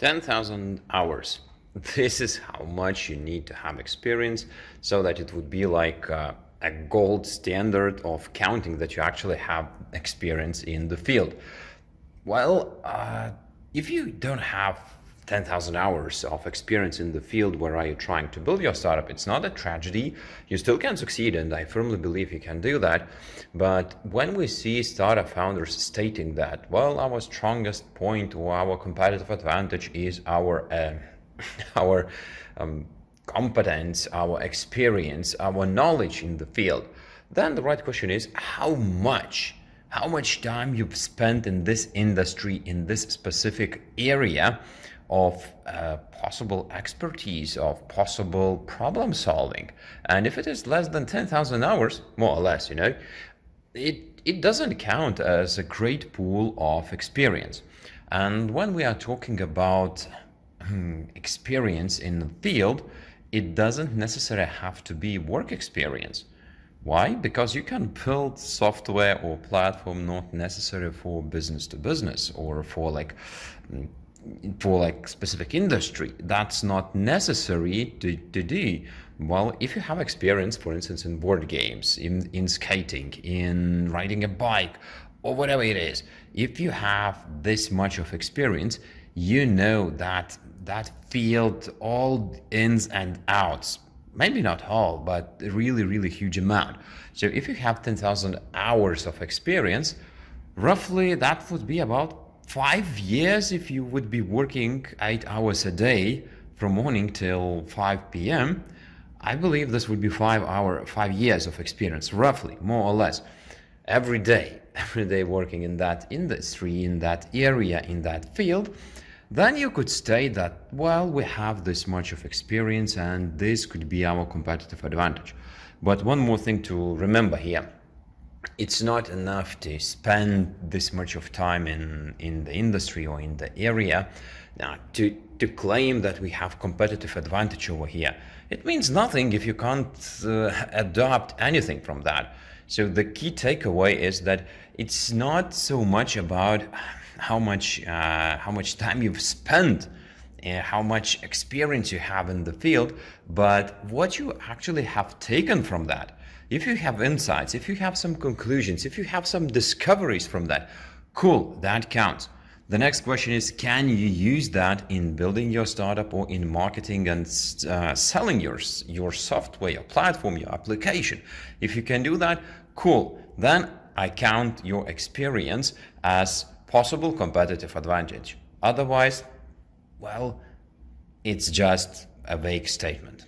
10,000 hours. This is how much you need to have experience so that it would be like a gold standard of counting that you actually have experience in the field. Well, if you don't have 10,000 hours of experience in the field where are you trying to build your startup, it's not a tragedy. You still can succeed, and I firmly believe you can do that. But when we see startup founders stating that, well, our strongest point or our competitive advantage is our our competence, our experience, our knowledge in the field, then the right question is how much time you've spent in this industry, in this specific area of possible expertise, of possible problem solving. And if it is less than 10,000 hours, more or less, it doesn't count as a great pool of experience. And when we are talking about experience in the field, it doesn't necessarily have to be work experience. Why? Because you can build software or platform not necessarily for business to business or for specific industry. That's not necessary to do. Well, if you have experience, for instance, in board games, in skating, in riding a bike, or whatever it is, if you have this much of experience, you know that field, all ins and outs, maybe not all, but a really, really huge amount. So if you have 10,000 hours of experience, roughly that would be about 5 years if you would be working 8 hours a day from morning till 5 p.m. I believe this would be 5 years of experience, roughly, more or less, every day working in that industry, in that area, in that field. Then you could state that, well, we have this much of experience and this could be our competitive advantage. But one more thing to remember here. It's not enough to spend this much of time in the industry or in the area now to claim that we have competitive advantage over here. It means nothing if you can't adopt anything from that. So the key takeaway is that it's not so much about how much time you've spent and how much experience you have in the field, but what you actually have taken from that. If you have insights, if you have some conclusions, if you have some discoveries from that, cool, that counts. The next question is, can you use that in building your startup or in marketing and selling your software, your platform, your application? If you can do that, cool. Then I count your experience as possible competitive advantage. Otherwise, well, it's just a vague statement.